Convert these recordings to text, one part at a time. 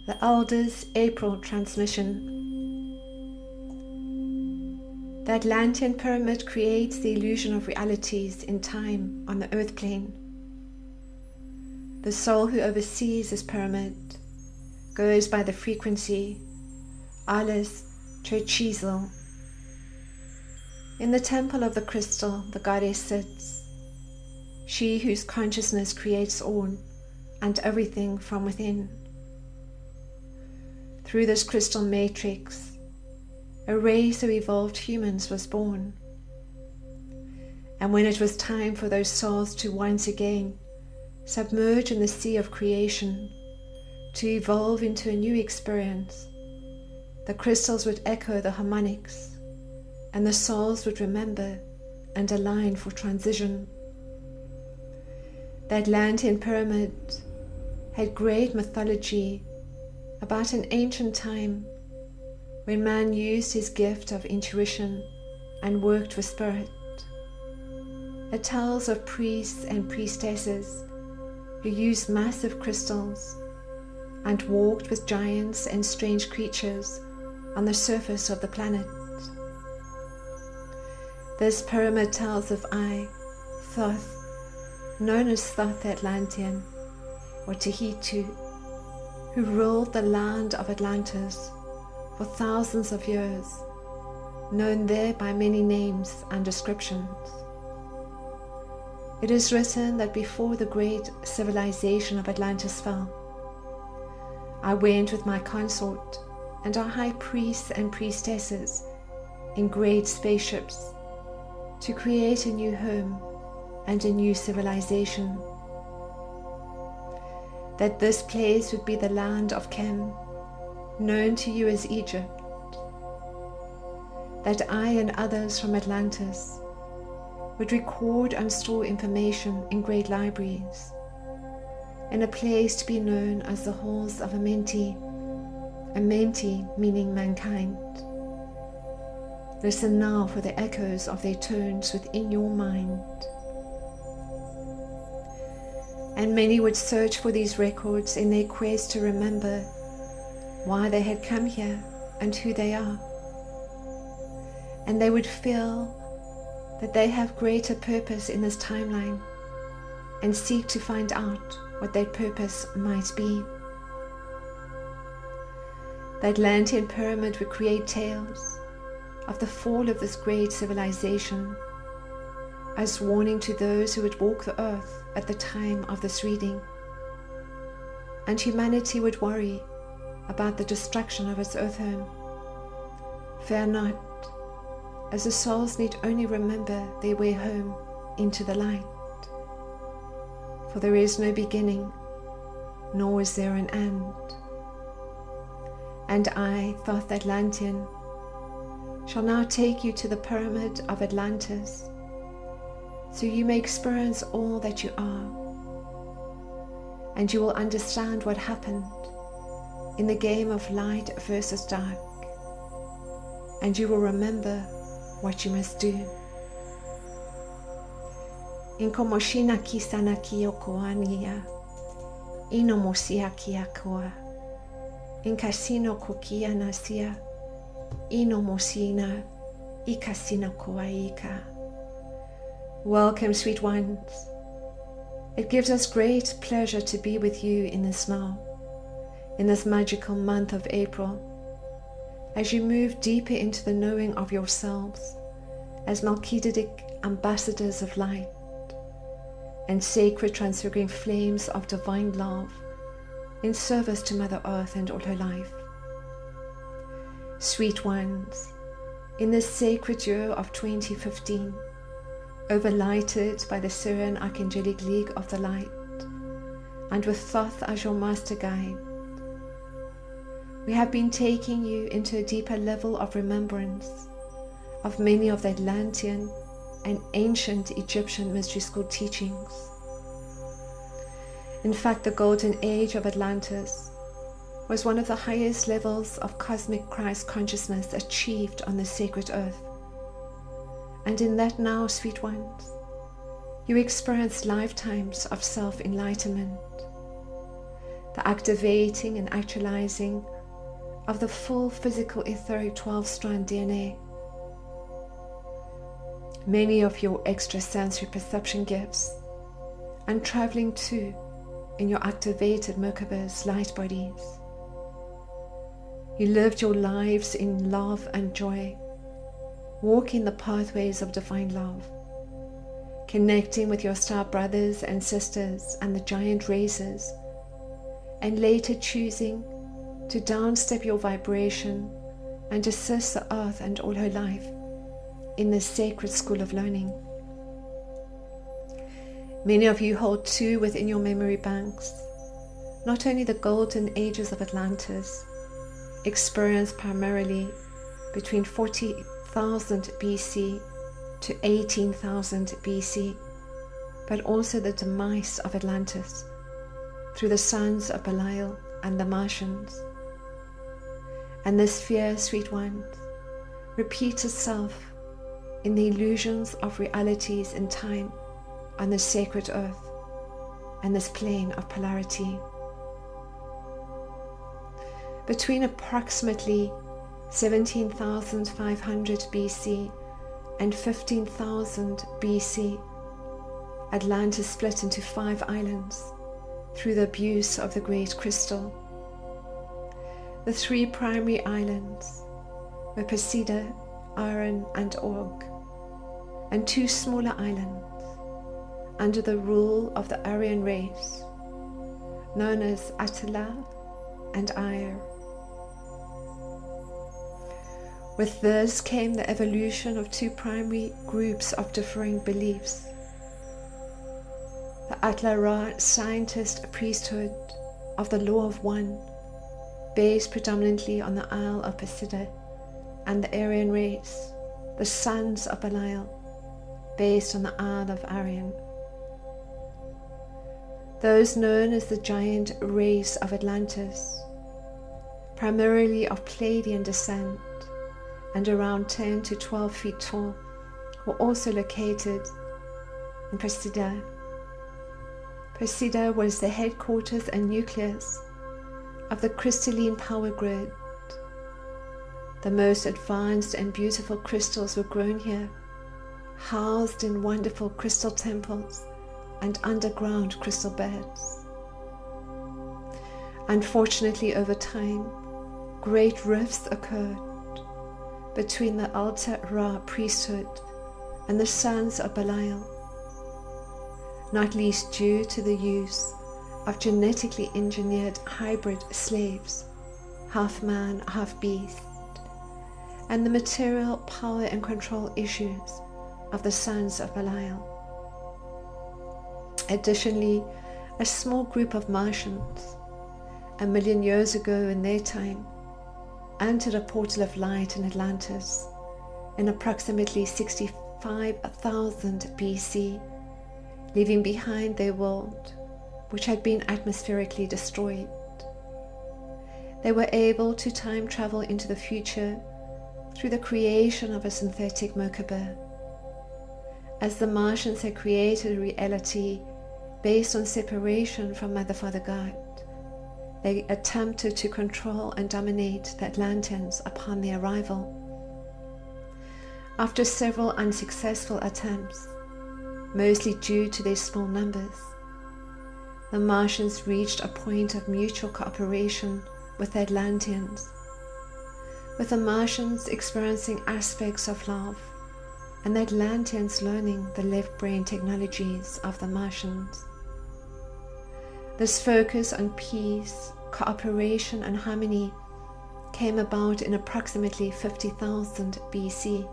The Elders April transmission. The Atlantean Pyramid creates the illusion of realities in time on the earth plane. The soul who oversees this pyramid goes by the frequency Arlis-Cochizel. In the temple of the crystal, the goddess sits, she whose consciousness creates all and everything from within. Through this crystal matrix, a race of evolved humans was born. And when it was time for those souls to once again submerge in the sea of creation, to evolve into a new experience, the crystals would echo the harmonics, and the souls would remember and align for transition. The Atlantean Pyramid had great mythology about an ancient time when man used his gift of intuition and worked with spirit. It tells of priests and priestesses who used massive crystals and walked with giants and strange creatures on the surface of the planet. This pyramid tells of Thoth, known as Thoth the Atlantean, or Tahitu, who ruled the land of Atlantis for thousands of years, known there by many names and descriptions. It is written that before the great civilization of Atlantis fell, I went with my consort and our high priests and priestesses in great spaceships to create a new home and a new civilization. That this place would be the land of Chem, known to you as Egypt. That I and others from Atlantis would record and store information in great libraries, in a place to be known as the halls of Amenti meaning mankind. Listen now for the echoes of their tones within your mind. And many would search for these records in their quest to remember why they had come here and who they are. And they would feel that they have greater purpose in this timeline and seek to find out what that purpose might be. The Atlantean Pyramid would create tales of the fall of this great civilization as warning to those who would walk the earth at the time of this reading. And humanity would worry about the destruction of its earth home. Fear not, as the souls need only remember their way home into the light. For there is no beginning, nor is there an end. And I, Thoth Atlantean, shall now take you to the pyramid of Atlantis, so you may experience all that you are, and you will understand what happened in the game of light versus dark, and you will remember what you must do. Inkomoshina kisana kiyokoania, inomosia kiakoa, inkasino kokia nasia, inomosina, ikasina koaika. Welcome, sweet ones. It gives us great pleasure to be with you in this now, in this magical month of April, as you move deeper into the knowing of yourselves as Melchizedek ambassadors of light and sacred transfiguring flames of divine love in service to Mother Earth and all her life. Sweet ones, in this sacred year of 2015, overlighted by the Syrian Archangelic League of the Light, and with Thoth as your master guide, we have been taking you into a deeper level of remembrance of many of the Atlantean and ancient Egyptian mystery school teachings. In fact, the golden age of Atlantis was one of the highest levels of cosmic Christ consciousness achieved on the sacred earth. And in that now, sweet ones, you experience lifetimes of self-enlightenment. the activating and actualizing of the full physical etheric 12-strand DNA. Many of your extrasensory perception gifts, and traveling too in your activated Merkaba's light bodies. You lived your lives in love and joy, walking the pathways of divine love, connecting with your star brothers and sisters and the giant races, and later choosing to downstep your vibration and assist the earth and all her life in this sacred school of learning. Many of you hold too within your memory banks not only the golden ages of Atlantis, experienced primarily between 40,000 BC to 18,000 BC, but also the demise of Atlantis through the sons of Belial and the Martians. And this fear, sweet ones, repeats itself in the illusions of realities in time on this sacred earth and this plane of polarity. Between approximately 17,500 BC and 15,000 BC, Atlantis split into 5 islands through the abuse of the Great Crystal. The 3 primary islands were Persida, Aran, and Og, and 2 smaller islands under the rule of the Aryan race, known as Attila and Aer. With this came the evolution of 2 primary groups of differing beliefs. The Atla-Ra scientist priesthood of the Law of One, based predominantly on the Isle of Persida, and the Aryan race, the sons of Belial, based on the Isle of Aryan. Those known as the giant race of Atlantis, primarily of Pleiadian descent and around 10 to 12 feet tall, were also located in Persida. Persida was the headquarters and nucleus of the crystalline power grid. The most advanced and beautiful crystals were grown here, housed in wonderful crystal temples and underground crystal beds. Unfortunately, over time, great rifts occurred between the Alta-Ra priesthood and the sons of Belial, not least due to the use of genetically engineered hybrid slaves, half man, half beast, and the material power and control issues of the sons of Belial. Additionally, a small group of Martians, 1 million years ago in their time, entered a portal of light in Atlantis in approximately 65,000 BC, leaving behind their world, which had been atmospherically destroyed. They were able to time travel into the future through the creation of a synthetic Merkaba. As the Martians had created a reality based on separation from Mother Father God, they attempted to control and dominate the Atlanteans upon their arrival. After several unsuccessful attempts, mostly due to their small numbers, the Martians reached a point of mutual cooperation with the Atlanteans, with the Martians experiencing aspects of love and the Atlanteans learning the left brain technologies of the Martians. This focus on peace, cooperation, and harmony came about in approximately 50,000 BC,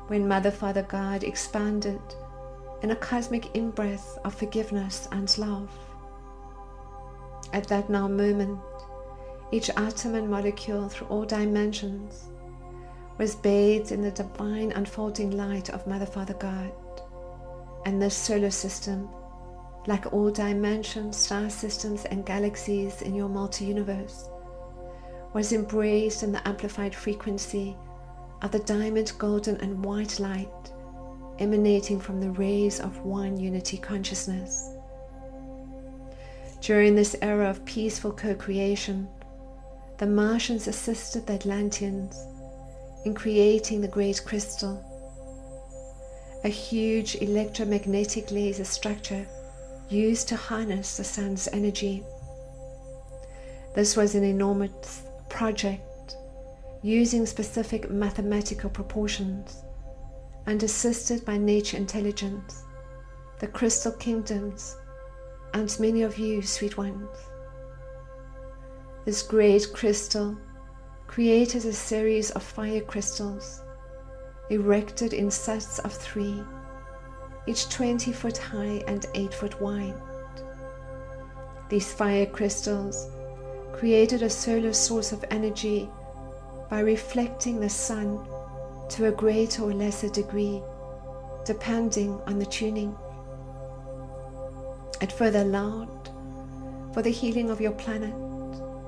when Mother Father God expanded in a cosmic in-breath of forgiveness and love. At that now moment, each atom and molecule through all dimensions was bathed in the divine unfolding light of Mother Father God, and this solar system, like all dimensions, star systems, and galaxies in your multi-universe, was embraced in the amplified frequency of the diamond, golden, and white light emanating from the rays of one unity consciousness. During this era of peaceful co-creation, the Martians assisted the Atlanteans in creating the Great Crystal, a huge electromagnetic laser structure used to harness the sun's energy. This was an enormous project using specific mathematical proportions and assisted by nature intelligence, the crystal kingdoms, and many of you, sweet ones. This great crystal created a series of fire crystals erected in sets of 3, each 20 foot high and 8 foot wide. These fire crystals created a solar source of energy by reflecting the sun to a greater or lesser degree, depending on the tuning. It further allowed for the healing of your planet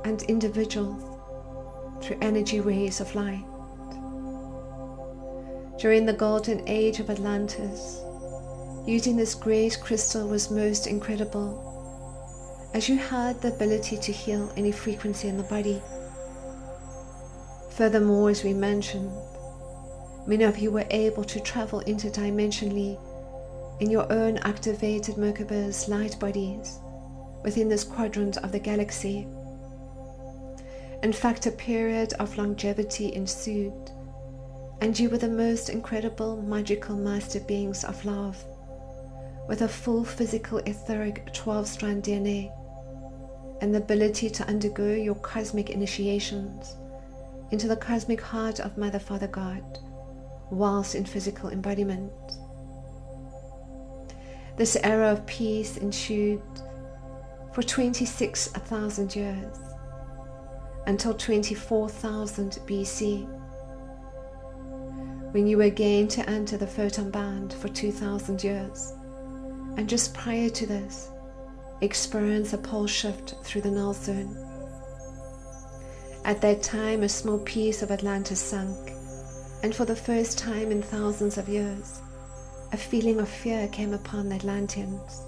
and individuals through energy rays of light. During the golden age of Atlantis, using this great crystal was most incredible, as you had the ability to heal any frequency in the body. Furthermore, as we mentioned, many of you were able to travel interdimensionally in your own activated Merkabah's light bodies within this quadrant of the galaxy. In fact, a period of longevity ensued, and you were the most incredible magical master beings of love, with a full physical etheric 12-strand DNA and the ability to undergo your cosmic initiations into the cosmic heart of Mother Father God whilst in physical embodiment. This era of peace ensued for 26,000 years, until 24,000 BC, when you were again to enter the photon band for 2,000 years, and just prior to this, experience a pole shift through the null zone. At that time, a small piece of Atlantis sunk, and for the first time in thousands of years, a feeling of fear came upon the Atlanteans.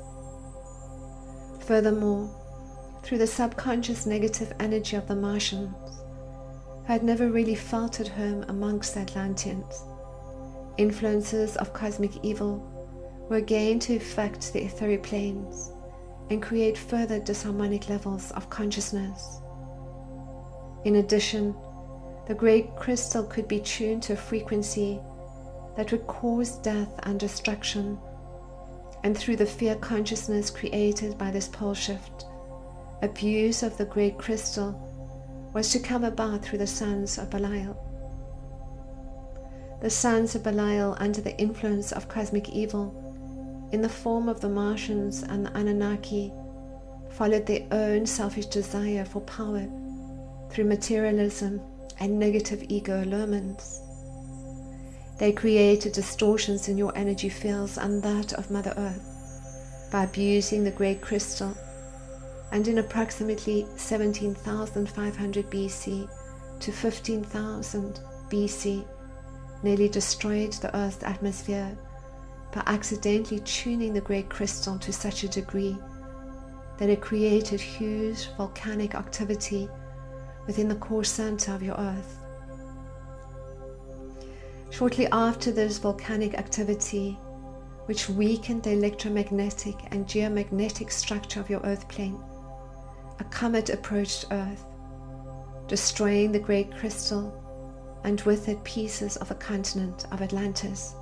Furthermore, through the subconscious negative energy of the Martians, who had never really felt at home amongst the Atlanteans, influences of cosmic evil were again to affect the etheric planes and create further disharmonic levels of consciousness. In addition, the great crystal could be tuned to a frequency that would cause death and destruction, and through the fear consciousness created by this pole shift, abuse of the great crystal was to come about through the sons of Belial. The sons of Belial, under the influence of cosmic evil, in the form of the Martians and the Anunnaki, followed their own selfish desire for power through materialism and negative ego allurements. They created distortions in your energy fields and that of Mother Earth by abusing the great crystal, and in approximately 17,500 BC to 15,000 BC, nearly destroyed the Earth's atmosphere by accidentally tuning the great crystal to such a degree that it created huge volcanic activity within the core center of your Earth. Shortly after this volcanic activity, which weakened the electromagnetic and geomagnetic structure of your Earth plane, a comet approached Earth, destroying the great crystal and with it pieces of the continent of Atlantis.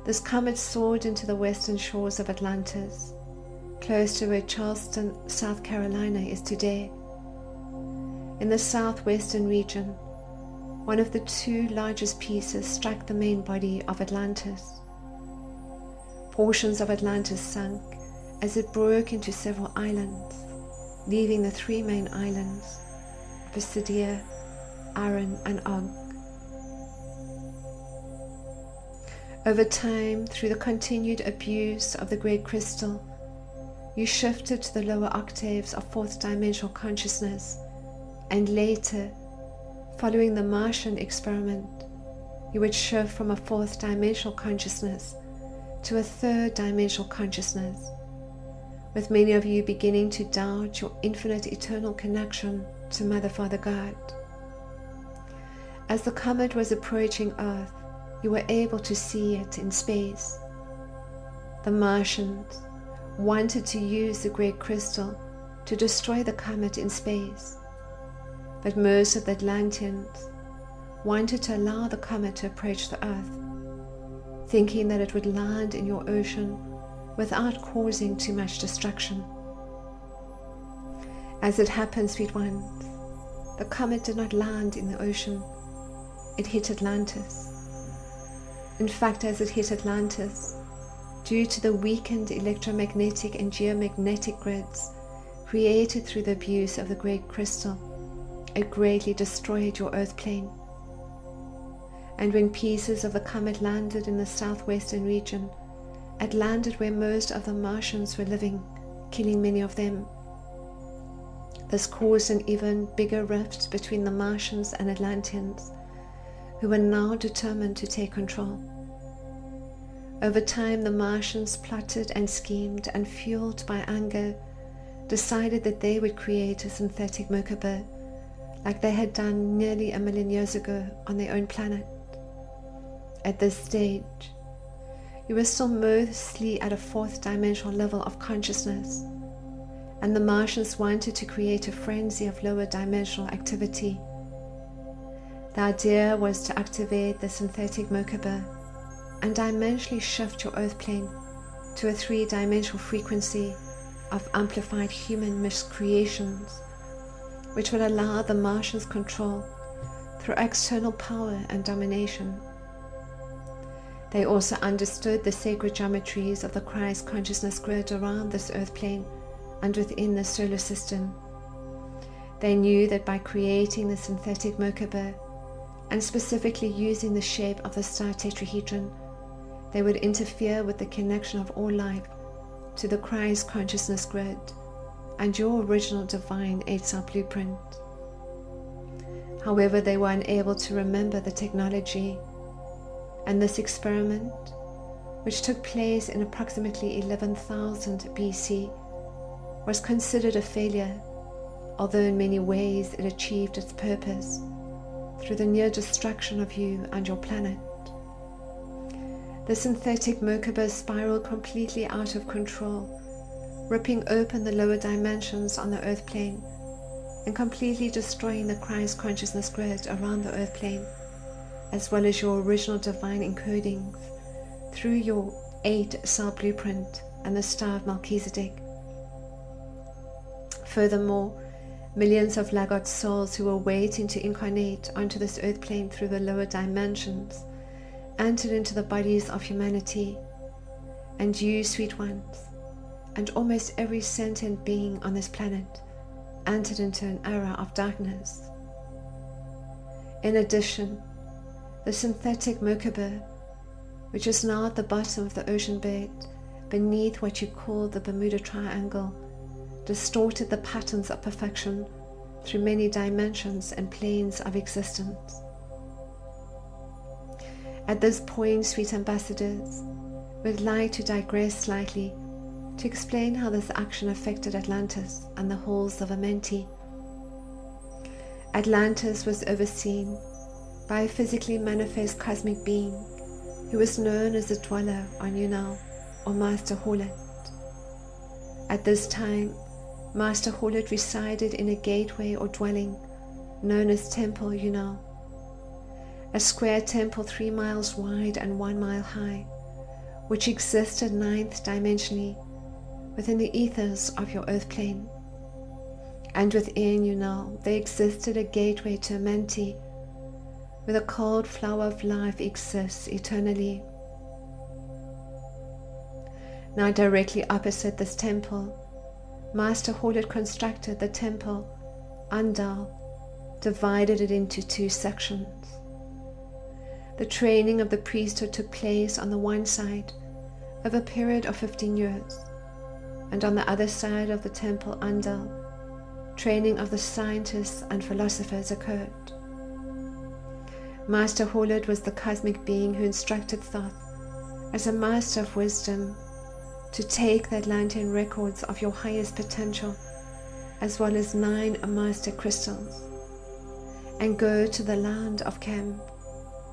This comet soared into the western shores of Atlantis, close to where Charleston, South Carolina is today. In the southwestern region, one of the 2 largest pieces struck the main body of Atlantis. Portions of Atlantis sunk as it broke into several islands, leaving the 3 main islands, Pisidia, Aran, and Og. Over time, through the continued abuse of the great crystal, you shifted to the lower octaves of 4th dimensional consciousness, and later, following the Martian experiment, you would shift from a 4th dimensional consciousness to a 3rd dimensional consciousness, with many of you beginning to doubt your infinite eternal connection to Mother, Father, God. As the comet was approaching Earth, you were able to see it in space. The Martians wanted to use the great crystal to destroy the comet in space, but most of the Atlanteans wanted to allow the comet to approach the Earth, thinking that it would land in your ocean without causing too much destruction. As it happened, sweet ones, the comet did not land in the ocean. It hit Atlantis. In fact, as it hit Atlantis, due to the weakened electromagnetic and geomagnetic grids created through the abuse of the great crystal, it greatly destroyed your Earth plane. And when pieces of the comet landed in the southwestern region, it landed where most of the Martians were living, killing many of them. This caused an even bigger rift between the Martians and Atlanteans, who were now determined to take control. Over time, the Martians plotted and schemed, and fueled by anger, decided that they would create a synthetic Merkaba, like they had done nearly 1 million years ago on their own planet. At this stage, you were still mostly at a 4th dimensional level of consciousness, and the Martians wanted to create a frenzy of lower dimensional activity. The idea was to activate the synthetic Merkaba and dimensionally shift your Earth plane to a 3-dimensional frequency of amplified human miscreations, which would allow the Martians control through external power and domination. They also understood the sacred geometries of the Christ consciousness grid around this Earth plane and within the solar system. They knew that by creating the synthetic Merkaba, and specifically using the shape of the star tetrahedron, they would interfere with the connection of all life to the Christ consciousness grid and your original divine 8-cell blueprint. However, they were unable to remember the technology, and this experiment, which took place in approximately 11,000 BC, was considered a failure, although in many ways it achieved its purpose through the near destruction of you and your planet. The synthetic Merkaba spiraled completely out of control, ripping open the lower dimensions on the Earth plane and completely destroying the Christ consciousness grid around the Earth plane, as well as your original divine encodings through your 8-cell blueprint and the star of Melchizedek. Furthermore, millions of laggard souls who were waiting to incarnate onto this Earth plane through the lower dimensions entered into the bodies of humanity, and you, sweet ones, and almost every sentient being on this planet entered into an era of darkness. In addition, the synthetic Merkaba, which is now at the bottom of the ocean bed beneath what you call the Bermuda Triangle, distorted the patterns of perfection through many dimensions and planes of existence. At this point, sweet ambassadors, we'd like to digress slightly to explain how this action affected Atlantis and the halls of Amenti. Atlantis was overseen by a physically manifest cosmic being who was known as the Dweller on Unal, or Master Horlet. At this time, Master Horlet resided in a gateway or dwelling known as Temple Unal, a square temple 3 miles wide and 1 mile high, which existed 9th dimensionally within the ethers of your Earth plane. And within Unal there existed a gateway to Amenti, where the cold flower of life exists eternally. Now directly opposite this temple, Master Horlet constructed the temple Andal, divided it into 2 sections. The training of the priesthood took place on the one side over a period of 15 years, and on the other side of the temple Andal, training of the scientists and philosophers occurred. Master Horlet was the cosmic being who instructed Thoth as a master of wisdom, to take the Atlantean records of your highest potential, as well as 9 master crystals, and go to the land of Cam,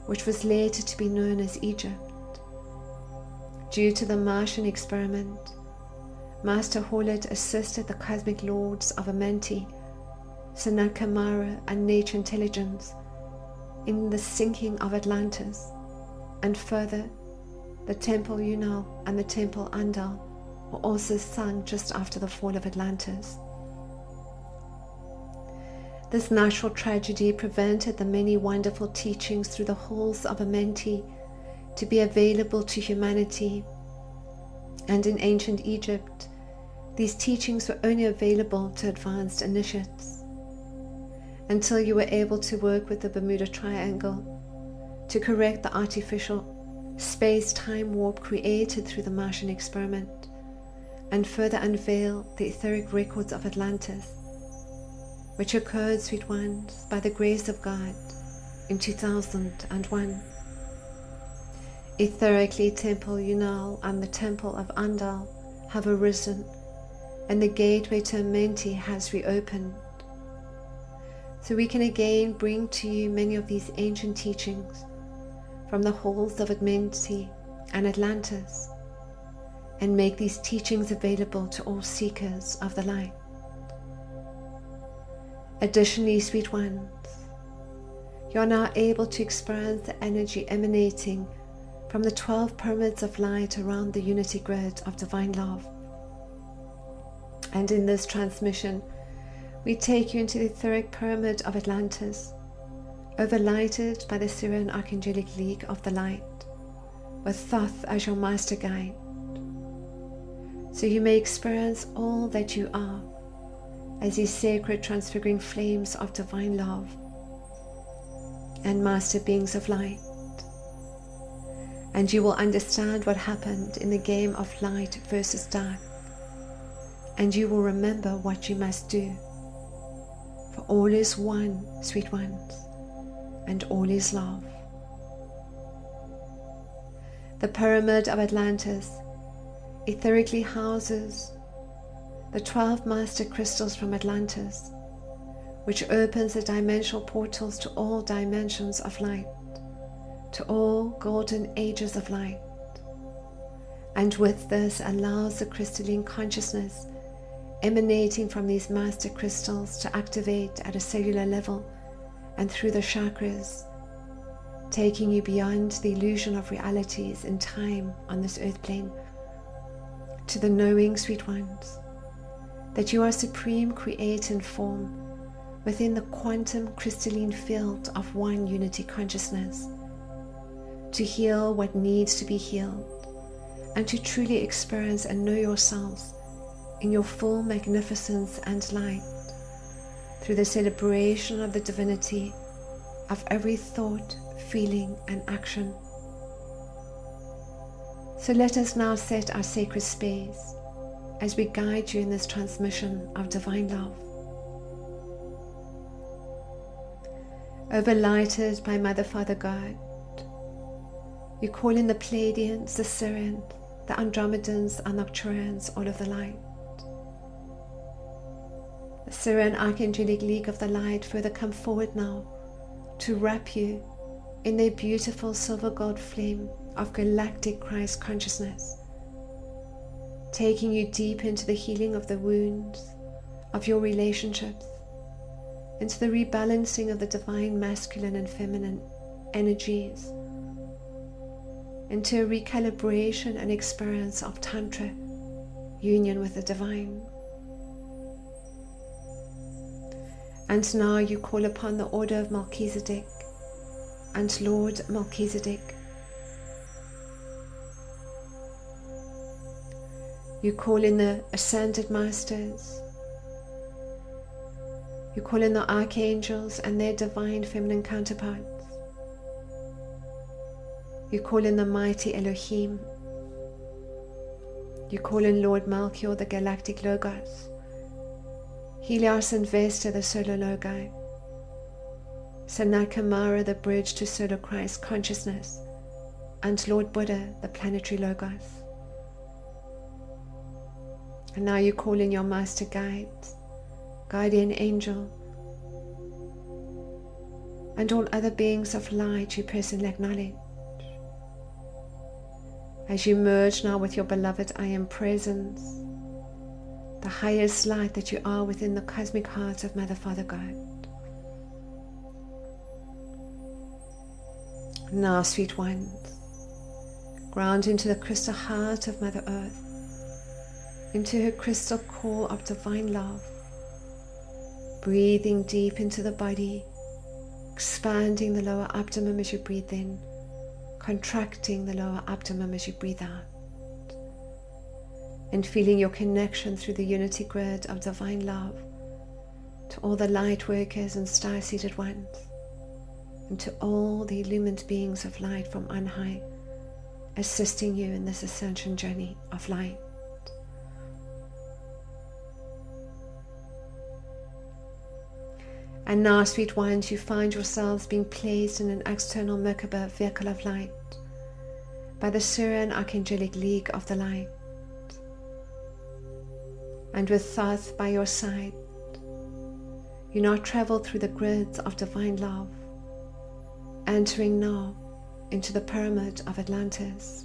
which was later to be known as Egypt. Due to the Martian experiment, Master Horlet assisted the cosmic lords of Amenti, Sanat Kamara, and nature intelligence in the sinking of Atlantis, and further, the Temple Unal and the Temple Andal were also sunk just after the fall of Atlantis. This natural tragedy prevented the many wonderful teachings through the halls of Amenti to be available to humanity, and in ancient Egypt, these teachings were only available to advanced initiates, until you were able to work with the Bermuda Triangle to correct the artificial space-time warp created through the Martian experiment, and further unveil the etheric records of Atlantis, which occurred, sweet ones, by the grace of God in 2001. Etherically, Temple Unal and the Temple of Andal have arisen, and the gateway to Amenti has reopened. So we can again bring to you many of these ancient teachings from the halls of Amenti and Atlantis, and make these teachings available to all seekers of the light. Additionally, sweet ones, you are now able to experience the energy emanating from the 12 pyramids of light around the unity grid of divine love. And in this transmission, we take you into the etheric pyramid of Atlantis, overlighted by the Syrian Archangelic League of the Light, with Thoth as your master guide, so you may experience all that you are as these sacred transfiguring flames of divine love and master beings of light. And you will understand what happened in the game of light versus dark, and you will remember what you must do, for all is one, sweet ones, and all is love. The Pyramid of Atlantis etherically houses the 12 master crystals from Atlantis, which opens the dimensional portals to all dimensions of light, to all golden ages of light, and with this allows the crystalline consciousness emanating from these master crystals to activate at a cellular level and through the chakras, taking you beyond the illusion of realities in time on this earth plane, to the knowing, sweet ones, that you are supreme creator form within the quantum crystalline field of one unity consciousness, to heal what needs to be healed, and to truly experience and know yourselves in your full magnificence and light, through the celebration of the divinity of every thought, feeling, and action. So let us now set our sacred space as we guide you in this transmission of divine love. Overlighted by Mother, Father, God, you call in the Pleiadians, the Sirians, the Andromedans, and Nocturians, all of the light. The Syrian Archangelic League of the Light further come forward now to wrap you in their beautiful silver gold flame of galactic Christ consciousness, taking you deep into the healing of the wounds of your relationships, into the rebalancing of the divine masculine and feminine energies, into a recalibration and experience of Tantra, union with the divine. And now you call upon the order of Melchizedek and Lord Melchizedek. You call in the ascended masters. You call in the archangels and their divine feminine counterparts. You call in the mighty Elohim. You call in Lord Melchior, the galactic Logos, Helios and Vesta, the solar Logi, Sanat Kamara, the bridge to solar Christ consciousness, and Lord Buddha, the planetary Logos. And now you call in your master guides, guardian angel, and all other beings of light you personally acknowledge. As you merge now with your beloved I Am Presence, the highest light that you are within the cosmic heart of Mother, Father, God. Now, sweet ones, ground into the crystal heart of Mother Earth, into her crystal core of divine love, breathing deep into the body, expanding the lower abdomen as you breathe in, contracting the lower abdomen as you breathe out, and feeling your connection through the unity grid of divine love to all the light workers and star-seated ones, and to all the illumined beings of light from on high, assisting you in this ascension journey of light. And now, sweet ones, you find yourselves being placed in an external Merkaba vehicle of light by the Syrian Archangelic League of the Light. And with Thoth by your side, you now travel through the grids of divine love, entering now into the pyramid of Atlantis.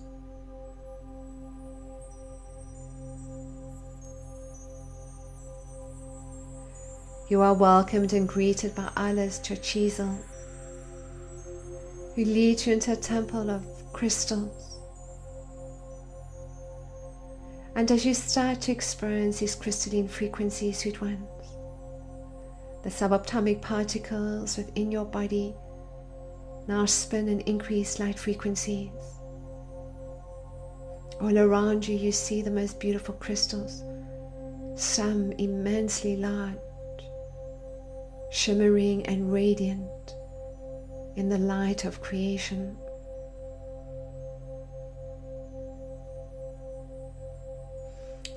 You are welcomed and greeted by Arlis-Cochizel, who leads you into a temple of crystals. And as you start to experience these crystalline frequencies, sweet ones, the subatomic particles within your body now spin and increase light frequencies. All around you, you see the most beautiful crystals, some immensely large, shimmering and radiant in the light of creation.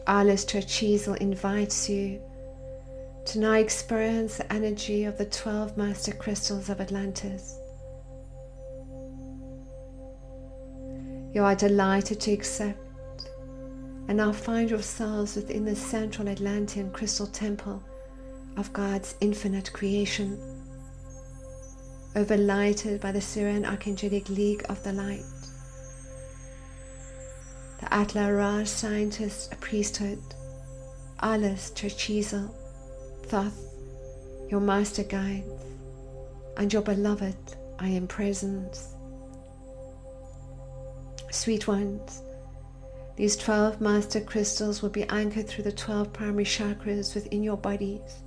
Arlis-Cochizel invites you to now experience the energy of the 12 master crystals of Atlantis. You are delighted to accept and now find yourselves within the central Atlantean crystal temple of God's infinite creation, overlighted by the Syrian Archangelic League of the Light, the Atla-Ra scientist priesthood, Arlis-Cochizel, Thoth, your master guides, and your beloved I Am Presence. Sweet ones, these 12 master crystals will be anchored through the 12 primary chakras within your bodies,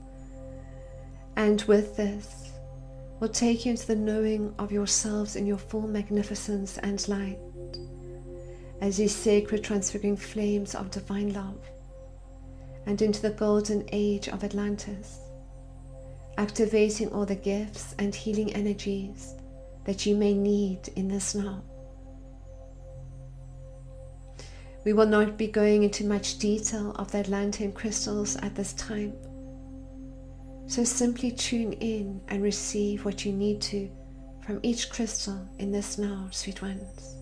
and with this will take you into the knowing of yourselves in your full magnificence and light, as these sacred transfiguring flames of divine love, and into the golden age of Atlantis, activating all the gifts and healing energies that you may need in this now. We will not be going into much detail of the Atlantean crystals at this time, so simply tune in and receive what you need to from each crystal in this now, sweet ones.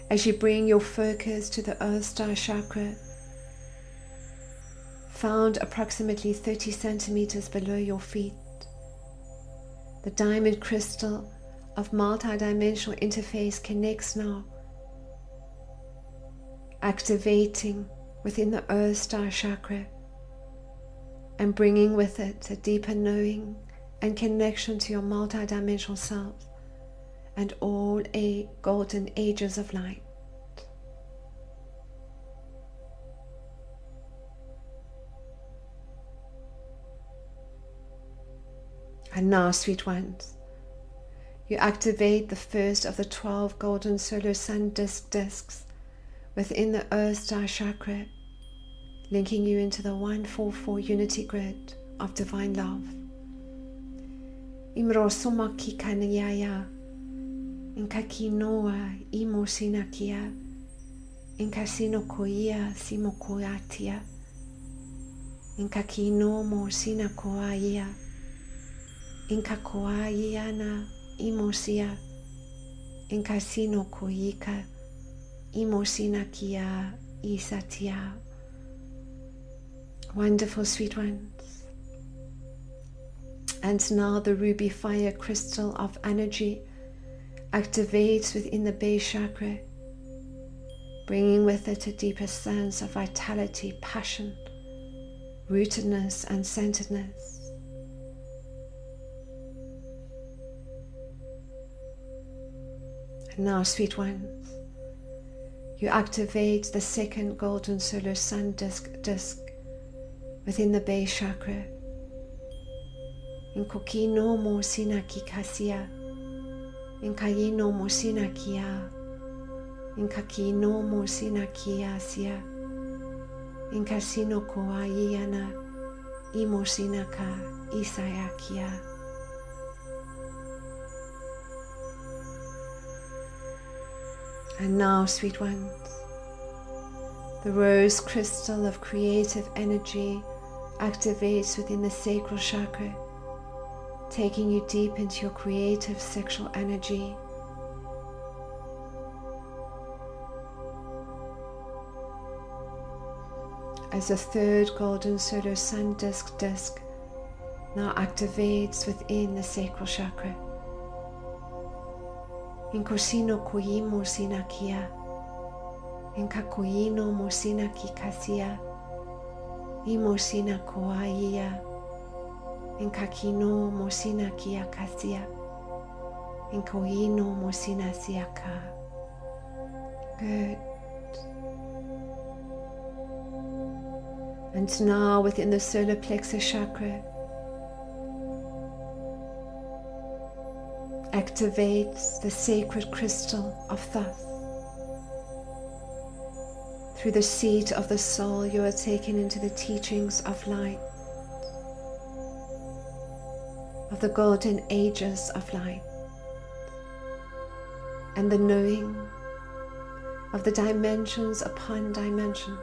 As you bring your focus to the Earth Star Chakra, found approximately 30 centimeters below your feet, the diamond crystal of multidimensional interface connects now, activating within the Earth Star Chakra and bringing with it a deeper knowing and connection to your multidimensional self and all golden ages of light. And now, sweet ones, you activate the first of the 12 golden solar sun discs within the Earth Star Chakra, linking you into the 144 unity grid of divine love. Imrosoma kikanayaya, inkakinoa imosinakia, inkasinokoia simokoatia, inkakinomo sinakoaia, inkakoaiana imosia, inkasinokoika imosinakia isatia. Wonderful, sweet ones. And now the ruby fire crystal of energy activates within the base chakra, bringing with it a deeper sense of vitality, passion, rootedness, and centeredness. And now, sweet ones, you activate the second golden solar sun disc within the base chakra. In kokino mo sinaki kasia, in kayino mo sinakia, in kakino mo sinakia sia, in kasino koayana, imo sinaka isayakia. And now, sweet ones, the rose crystal of creative energy activates within the sacral chakra, taking you deep into your creative sexual energy. As the third golden solar sun disc now activates within the sacral chakra. In kosino koimo sinakia, in kakoino mosinaki kasia, imo sina koaia, in kakino mosinaki kasia, in koino mosina siaka. Good. And now within the solar plexus chakra, activates the sacred crystal of Thoth. Through the seat of the soul, you are taken into the teachings of light, of the golden ages of light, and the knowing of the dimensions upon dimensions.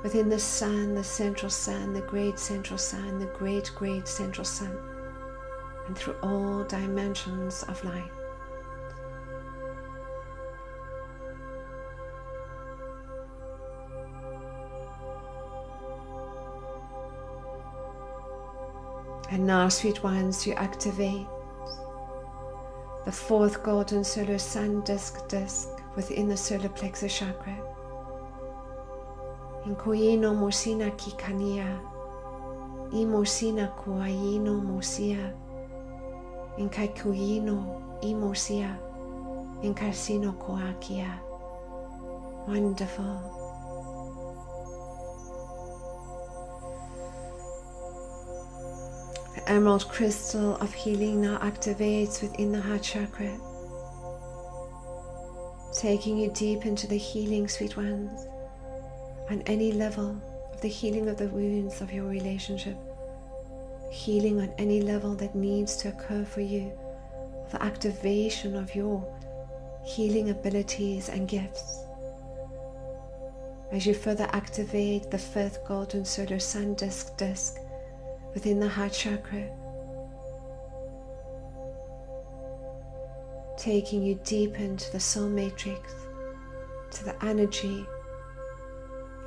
Within the sun, the central sun, the great central sun, the great central sun, and through all dimensions of light. And now, sweet ones, you activate the fourth golden solar sun disc within the solar plexus chakra. In koino mosina kikania, imosina koaino mosia, in kaikuino imosia, in karsino koakia. Wonderful. The emerald crystal of healing now activates within the heart chakra, taking you deep into the healing, sweet ones, on any level of the healing of the wounds of your relationship, healing on any level that needs to occur for you, the activation of your healing abilities and gifts. As you further activate the fifth golden solar sun disc within the heart chakra, taking you deep into the soul matrix, to the energy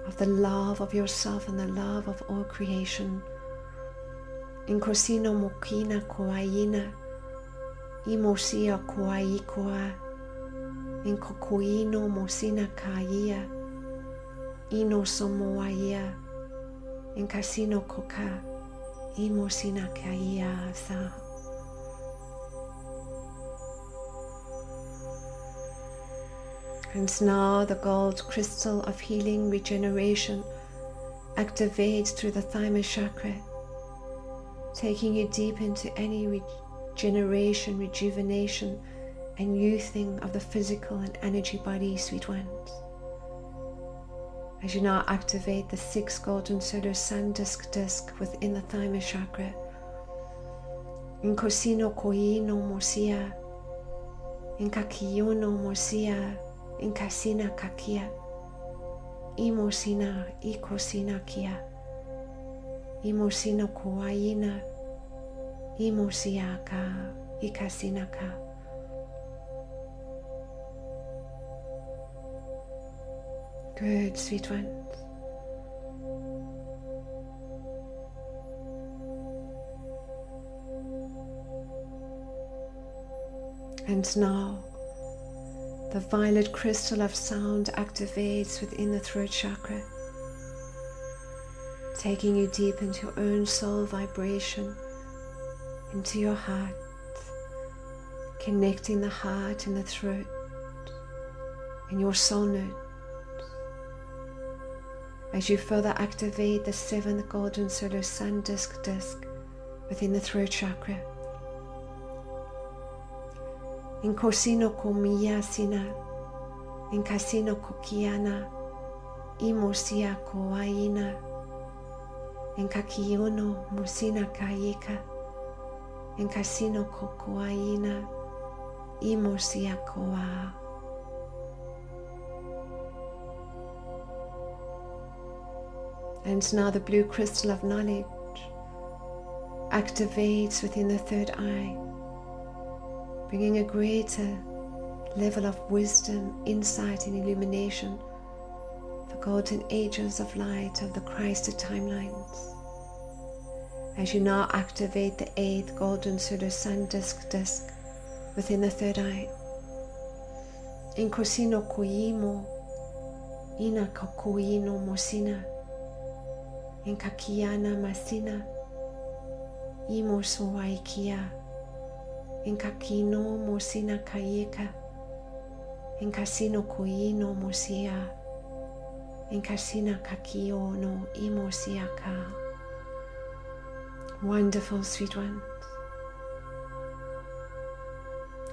of the love of yourself and the love of all creation. In kosino mokina koaina, imosia koaikoa, in kokoino mosina kaia, ino somoaia, in kasino koka, imosina kaia sa. And now the gold crystal of healing regeneration activates through the thymus chakra, taking you deep into any regeneration, rejuvenation, and youthing of the physical and energy body, sweet ones. As you now activate the sixth golden solar sun disc within the thymus chakra, in kosino koino mosia, in kakiono mosia, in kasina kakia, imosina ikosina kia, imosino koaina, imosiaka ikasina. Good, sweet ones. And now, the violet crystal of sound activates within the throat chakra, taking you deep into your own soul vibration, into your heart, connecting the heart and the throat and your soul note. As you further activate the 7th golden solar sun disc within the throat chakra. In Kosino Komiyasina, in Kasino Kokiana, Imosia Koaina, in Kakiono Musina Kayeka, in Kasino Kokoaina, Imosia Koa. And now the blue crystal of knowledge activates within the third eye, bringing a greater level of wisdom, insight, and illumination, the golden ages of light of the Christed timelines. As you now activate the 8th golden solar sun disc within the third eye. In Kosino Koimo, Ina Kakuino Mosina, in Kakiana Masina, Imo Sowaikia, in Kakino Mosina Kayeka, in Kasino Koino Mosia, in Kasina Kakio no Imosiaka. Wonderful, sweet ones.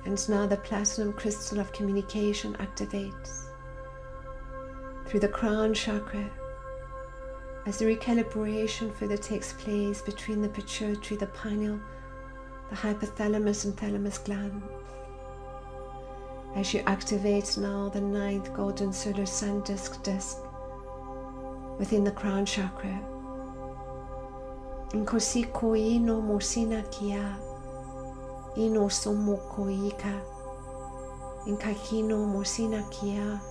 And now the platinum crystal of communication activates through the crown chakra as the recalibration further takes place between the pituitary, the pineal, the hypothalamus and thalamus glands. As you activate now the 9th golden solar sun disc within the crown chakra. In Kosi Koino Mosina Kia, Ino Somo Koika, in Kakino Mosina Kia,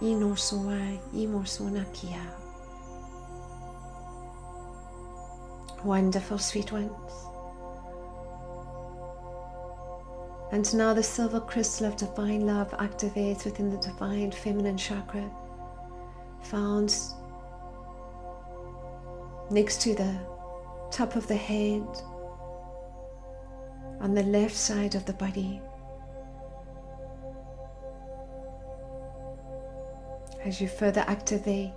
Ino Soai Imo Sona Kia. Wonderful, sweet ones. And now the silver crystal of divine love activates within the divine feminine chakra, found next to the top of the head, on the left side of the body. As you further activate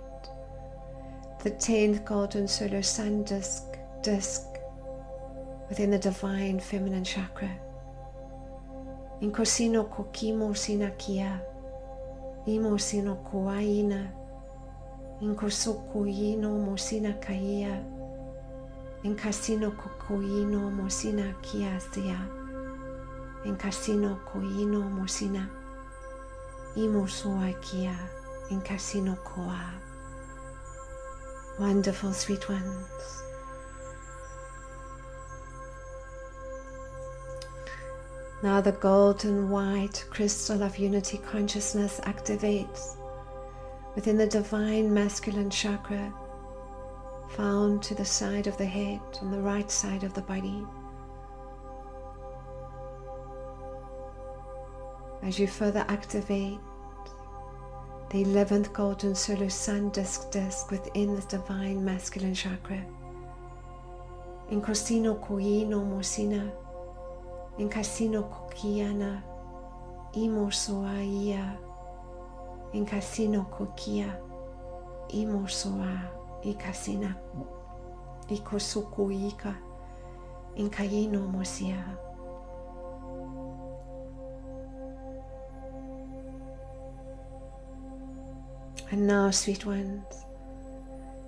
the 10th golden solar sun disc within the divine feminine chakra. In Kosino Kokimo Sinakia, Imo Sino Koaina, in Kosokoino Mosina Kaia, in Kasino Kokoino Mosina Kiasia, in Kasino Koino Mosina, Imo Soakia, in Kasino Koa. Wonderful, sweet ones. Now the golden white crystal of unity consciousness activates within the divine masculine chakra, found to the side of the head, on the right side of the body. As you further activate the 11th golden solar sun disc within the divine masculine chakra. In Kosino Koino Mosina, in Kasino Kokiana, Imo Soaia, in Kasino Kokia, Imo Soa, Ikasina, Ikosukuika, in Kaino Mosia. And now, sweet ones,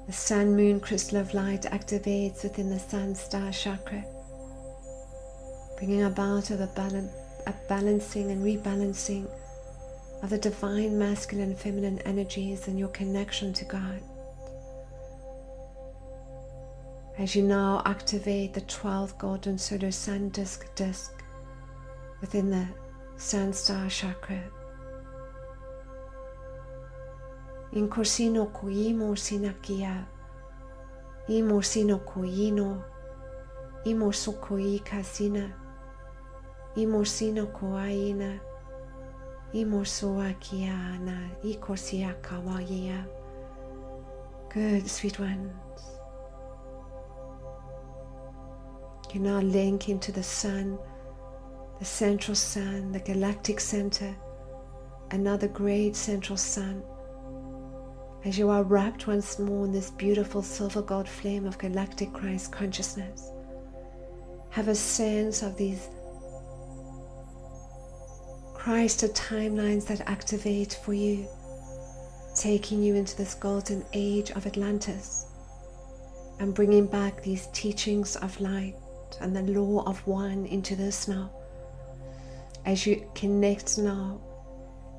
the sun moon crystal of light activates within the sun star chakra, bringing about a balancing and rebalancing of the divine masculine and feminine energies and your connection to God. As you now activate the 12th golden solar sun disc within the sun star chakra. In sino kuimo sinakia. Imo sino kuino. Imo sukoi kasina. Imo sino koaina. Imo soakiana. Ikosia kawaya. Good, sweet ones. You now link into the sun, the central sun, the galactic center, another great central sun. As you are wrapped once more in this beautiful silver gold flame of galactic Christ consciousness, have a sense of these Christed timelines that activate for you, taking you into this golden age of Atlantis and bringing back these teachings of light and the law of one into this now. As you connect now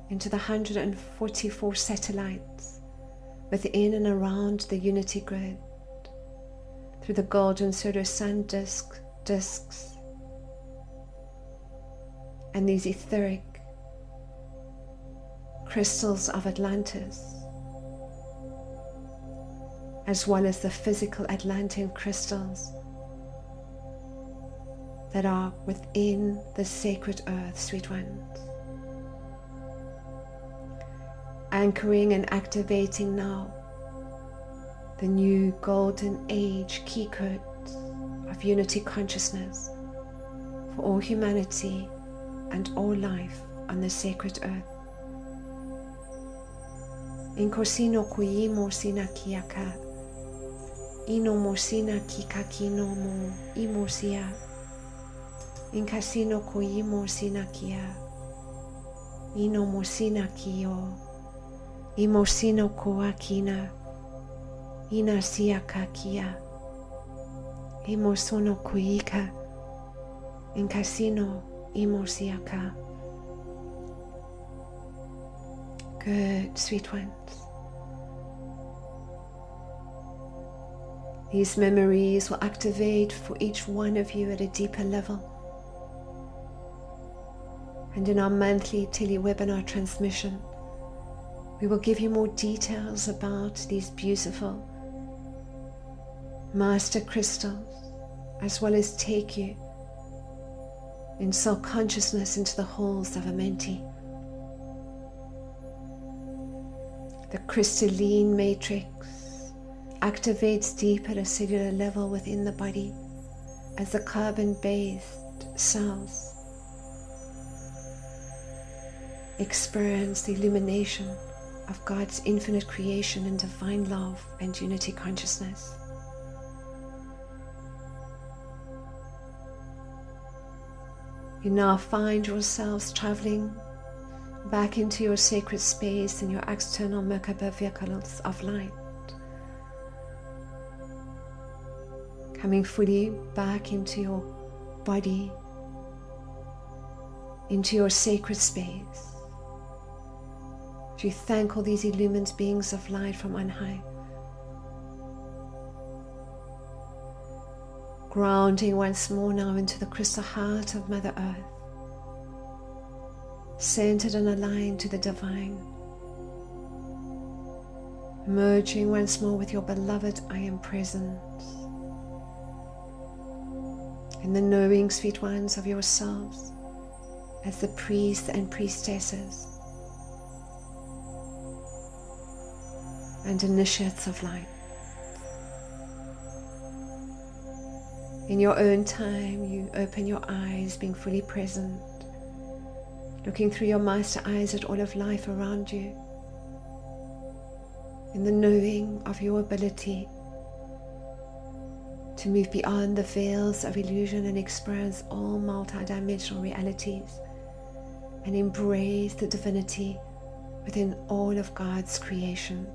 into the 144 satellites within and around the unity grid, through the golden pseudo-sun discs, and these etheric crystals of Atlantis, as well as the physical Atlantean crystals that are within the sacred earth, sweet ones. Anchoring and activating now the new golden age key codes of unity consciousness for all humanity and all life on the sacred earth. In kosino kuimo sina kiaka, ino mosina kikakino mo imosia. In casino kuimo sina kia, ino mosina kio, imosino koakina, ina sia kakia, imosono kuika, in casino imosiaka. Good, sweet ones. These memories will activate for each one of you at a deeper level. And in our monthly tele-webinar transmission, we will give you more details about these beautiful master crystals, as well as take you in soul consciousness into the halls of Amenti. The crystalline matrix activates deep at a cellular level within the body as the carbon-based cells experience the illumination of God's infinite creation and divine love and unity consciousness. You now find yourselves traveling back into your sacred space and your external Merkaba vehicles of light, coming fully back into your body, into your sacred space. You thank all these illumined beings of light from on high, grounding once more now into the crystal heart of Mother Earth, centered and aligned to the divine, merging once more with your beloved I Am Present, in the knowing, sweet ones, of yourselves as the priests and priestesses and initiates of light. In your own time, you open your eyes, being fully present, looking through your master eyes at all of life around you, in the knowing of your ability to move beyond the veils of illusion and experience all multidimensional realities and embrace the divinity within all of God's creation.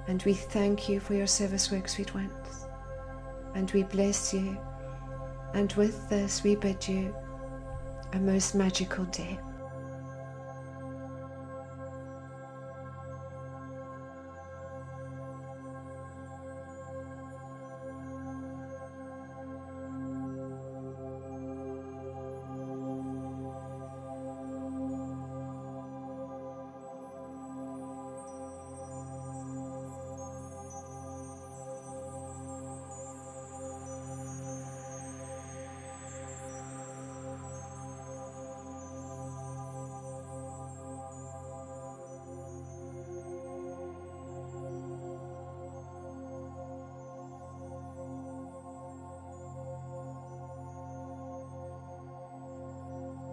And we thank you for your service work, sweet ones, and we bless you, and with this we bid you a most magical day.